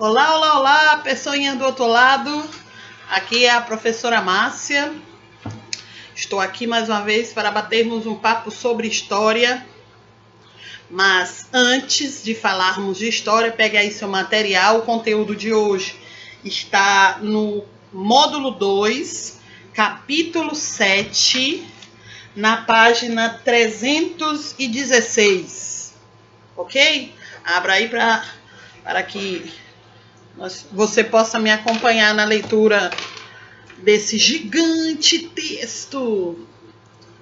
Olá, olá, olá, pessoinha do outro lado. Aqui é a professora Márcia. Estou aqui mais uma vez para batermos um papo sobre história. Mas antes de falarmos de história, pegue aí seu material. O conteúdo de hoje está no módulo 2, capítulo 7, na página 316. Ok? Abra aí para que você possa me acompanhar na leitura desse gigante texto.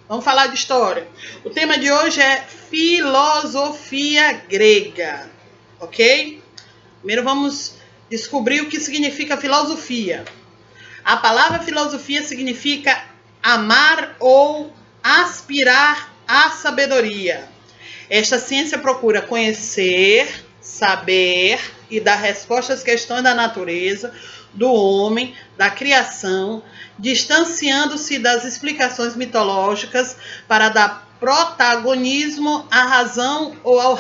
Vamos falar de história. O tema de hoje é filosofia grega, ok? Primeiro vamos descobrir o que significa filosofia. A palavra filosofia significa amar ou aspirar à sabedoria. Esta ciência procura conhecer, saber e dar respostas às questões da natureza, do homem, da criação, distanciando-se das explicações mitológicas para dar protagonismo à razão ou ao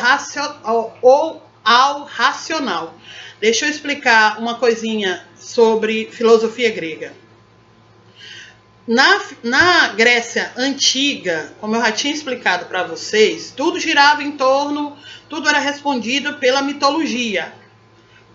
racional. Deixa eu explicar uma coisinha sobre filosofia grega. Na Grécia Antiga, como eu já tinha explicado para vocês, tudo girava em torno, tudo era respondido pela mitologia.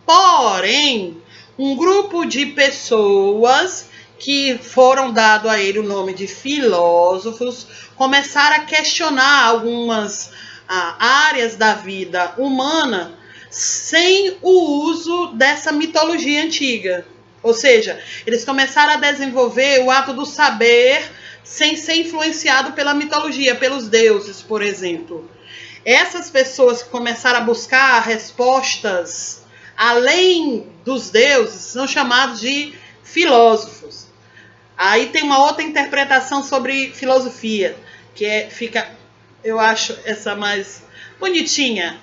Porém, um grupo de pessoas que foram dado a ele o nome de filósofos começaram a questionar algumas áreas da vida humana sem o uso dessa mitologia antiga. Ou seja, eles começaram a desenvolver o ato do saber sem ser influenciado pela mitologia, pelos deuses, por exemplo. Essas pessoas que começaram a buscar respostas além dos deuses são chamados de filósofos. Aí tem uma outra interpretação sobre filosofia, que eu acho essa mais bonitinha.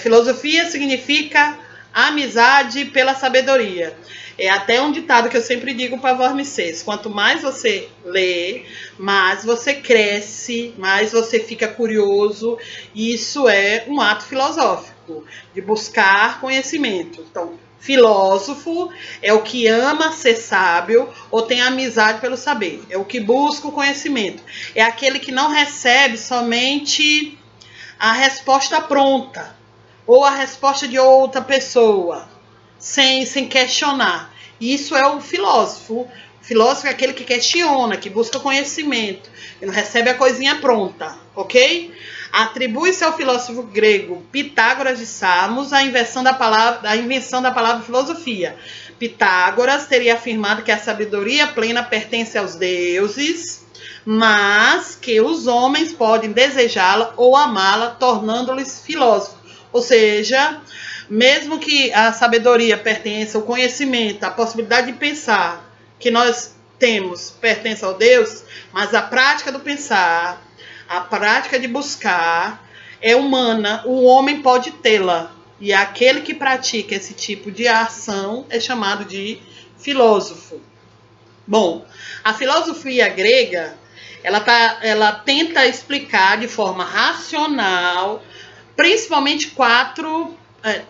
Filosofia significa amizade pela sabedoria. É até um ditado que eu sempre digo para vocês: quanto mais você lê, mais você cresce, mais você fica curioso. Isso é um ato filosófico, de buscar conhecimento. Então, filósofo é o que ama ser sábio ou tem amizade pelo saber. É o que busca o conhecimento. É aquele que não recebe somente a resposta pronta ou a resposta de outra pessoa, sem questionar. Isso é o filósofo. O filósofo é aquele que questiona, que busca conhecimento, que não recebe a coisinha pronta, ok? Atribui-se ao filósofo grego Pitágoras de Samos a invenção da palavra filosofia. Pitágoras teria afirmado que a sabedoria plena pertence aos deuses, mas que os homens podem desejá-la ou amá-la, tornando-lhes filósofos. Ou seja, mesmo que a sabedoria pertença ao conhecimento, a possibilidade de pensar que nós temos pertence ao Deus, mas a prática do pensar, a prática de buscar é humana, o homem pode tê-la. E aquele que pratica esse tipo de ação é chamado de filósofo. Bom, a filosofia grega, ela tenta explicar de forma racional, principalmente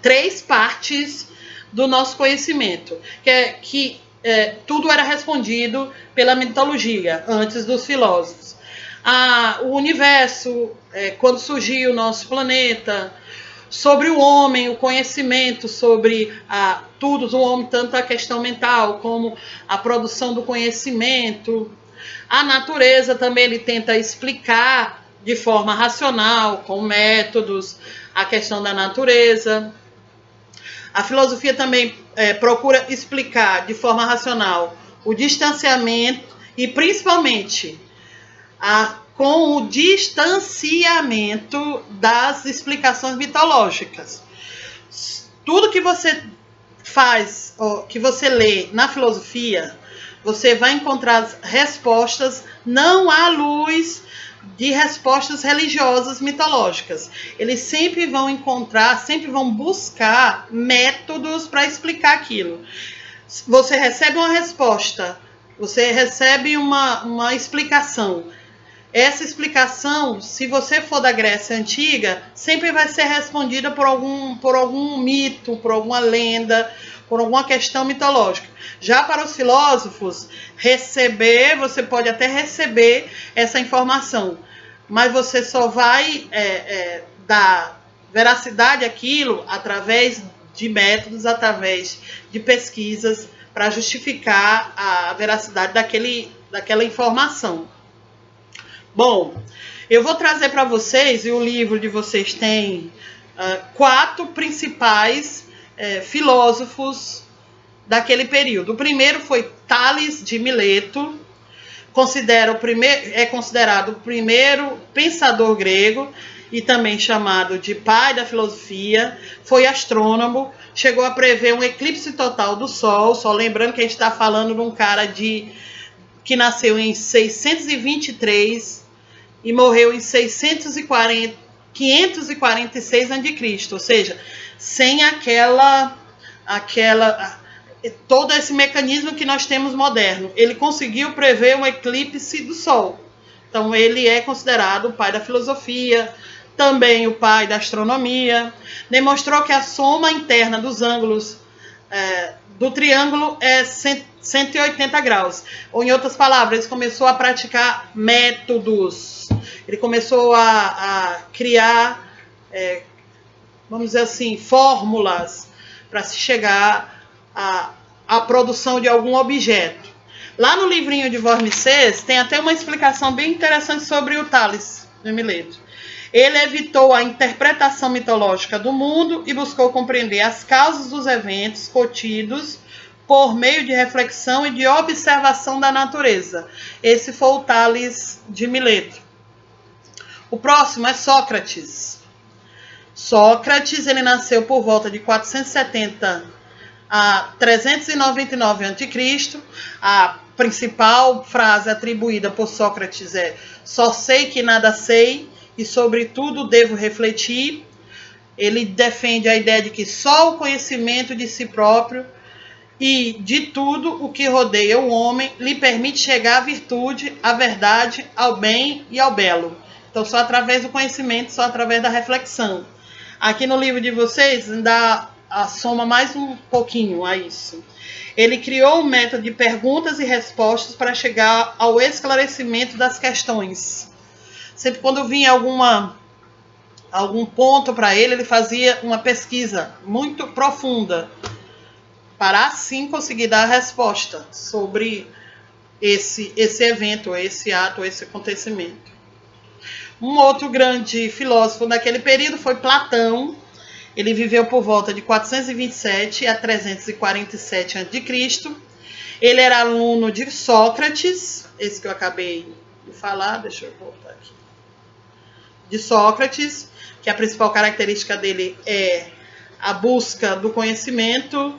três partes do nosso conhecimento, que tudo era respondido pela mitologia antes dos filósofos. O universo, quando surgiu o nosso planeta, sobre o homem, o conhecimento sobre tudo do homem, tanto a questão mental como a produção do conhecimento. A natureza também ele tenta explicar de forma racional, com métodos, a questão da natureza. A filosofia também procura explicar de forma racional o distanciamento e, principalmente, com o distanciamento das explicações mitológicas. Tudo que você faz, que você lê na filosofia, você vai encontrar respostas não à luz de respostas religiosas mitológicas. Eles sempre vão buscar métodos para explicar aquilo. Você recebe uma resposta, você recebe uma explicação. essa explicação, se você for da Grécia Antiga, sempre vai ser respondida por algum mito, por alguma lenda, por alguma questão mitológica. Já para os filósofos, você pode até receber essa informação, mas você só vai dar veracidade àquilo através de métodos, através de pesquisas, para justificar a veracidade daquela informação. Bom, eu vou trazer para vocês, e o livro de vocês tem 4 principais filósofos daquele período. O primeiro foi Tales de Mileto, é considerado o primeiro pensador grego e também chamado de pai da filosofia. Foi astrônomo, chegou a prever um eclipse total do Sol, só lembrando que a gente está falando de um cara que nasceu em 623 e morreu em 546 a.C., ou seja, sem todo esse mecanismo que nós temos moderno. Ele conseguiu prever um eclipse do Sol. Então ele é considerado o pai da filosofia, também o pai da astronomia. Demonstrou que a soma interna dos ângulos do triângulo é 180 graus. Ou, em outras palavras, ele começou a praticar métodos. Ele começou a criar, vamos dizer assim, fórmulas para se chegar à produção de algum objeto. Lá no livrinho de Vormicés tem até uma explicação bem interessante sobre o Tales de Mileto. Ele evitou a interpretação mitológica do mundo e buscou compreender as causas dos eventos contidos por meio de reflexão e de observação da natureza. Esse foi o Tales de Mileto. O próximo é Sócrates. Sócrates, ele nasceu por volta de 470 a 399 a.C. A principal frase atribuída por Sócrates é: só sei que nada sei e sobre tudo devo refletir. Ele defende a ideia de que só o conhecimento de si próprio e de tudo o que rodeia o homem lhe permite chegar à virtude, à verdade, ao bem e ao belo. Então, só através do conhecimento, só através da reflexão. Aqui no livro de vocês, ainda soma mais um pouquinho a isso. Ele criou um método de perguntas e respostas para chegar ao esclarecimento das questões. Sempre quando vinha algum ponto para ele, ele fazia uma pesquisa muito profunda para assim conseguir dar a resposta sobre esse evento, esse ato, esse acontecimento. Um outro grande filósofo daquele período foi Platão. Ele viveu por volta de 427 a 347 a.C. Ele era aluno de Sócrates, esse que eu acabei de falar, deixa eu voltar aqui. De Sócrates, que a principal característica dele é a busca do conhecimento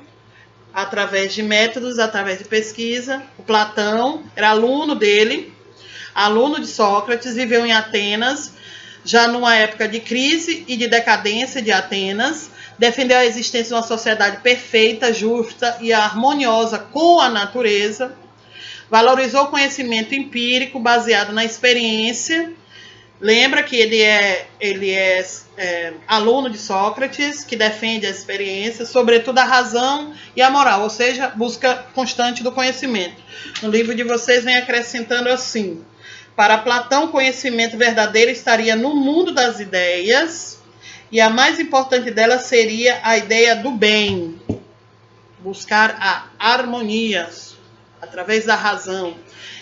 através de métodos, através de pesquisa. O Platão era aluno dele, aluno de Sócrates, viveu em Atenas, já numa época de crise e de decadência de Atenas, defendeu a existência de uma sociedade perfeita, justa e harmoniosa com a natureza, valorizou o conhecimento empírico baseado na experiência. Lembra que ele é aluno de Sócrates, que defende a experiência, sobretudo a razão e a moral, ou seja, busca constante do conhecimento. No livro de vocês vem acrescentando assim: para Platão, o conhecimento verdadeiro estaria no mundo das ideias, e a mais importante delas seria a ideia do bem. Buscar a harmonia através da razão.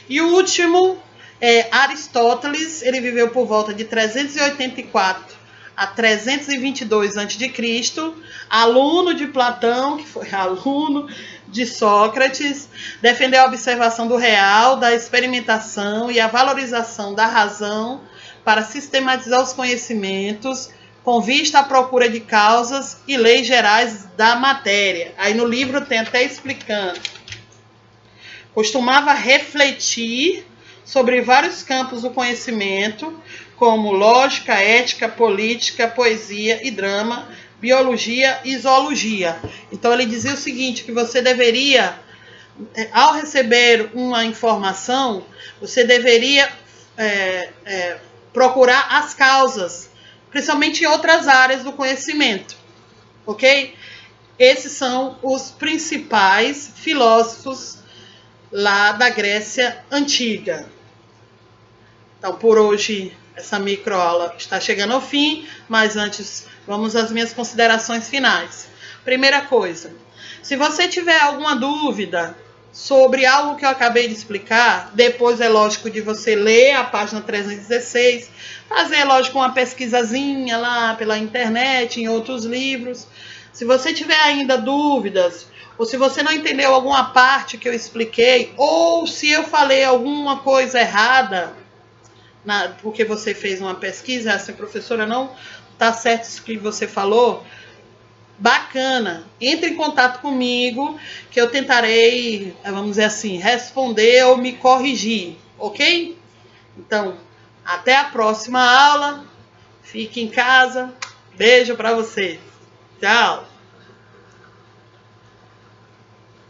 E o último é Aristóteles. Ele viveu por volta de 384 a 322 a.C., aluno de Platão, que foi aluno de Sócrates, defendeu a observação do real, da experimentação e a valorização da razão para sistematizar os conhecimentos com vista à procura de causas e leis gerais da matéria. Aí no livro tem até explicando. Costumava refletir sobre vários campos do conhecimento, como lógica, ética, política, poesia e drama, biologia e zoologia. Então ele dizia o seguinte, que você deveria, ao receber uma informação, você deveria procurar as causas, principalmente em outras áreas do conhecimento, ok? Esses são os principais filósofos lá da Grécia Antiga. Então, por hoje, essa microaula está chegando ao fim, mas antes, vamos às minhas considerações finais. Primeira coisa, se você tiver alguma dúvida sobre algo que eu acabei de explicar, depois é lógico de você ler a página 316, fazer, lógico, uma pesquisazinha lá pela internet, em outros livros. Se você tiver ainda dúvidas, ou se você não entendeu alguma parte que eu expliquei, ou se eu falei alguma coisa errada, porque você fez uma pesquisa, assim, professora, não está certo isso que você falou, bacana, entre em contato comigo, que eu tentarei, vamos dizer assim, responder ou me corrigir, ok? Então, até a próxima aula, fique em casa, beijo para você, tchau!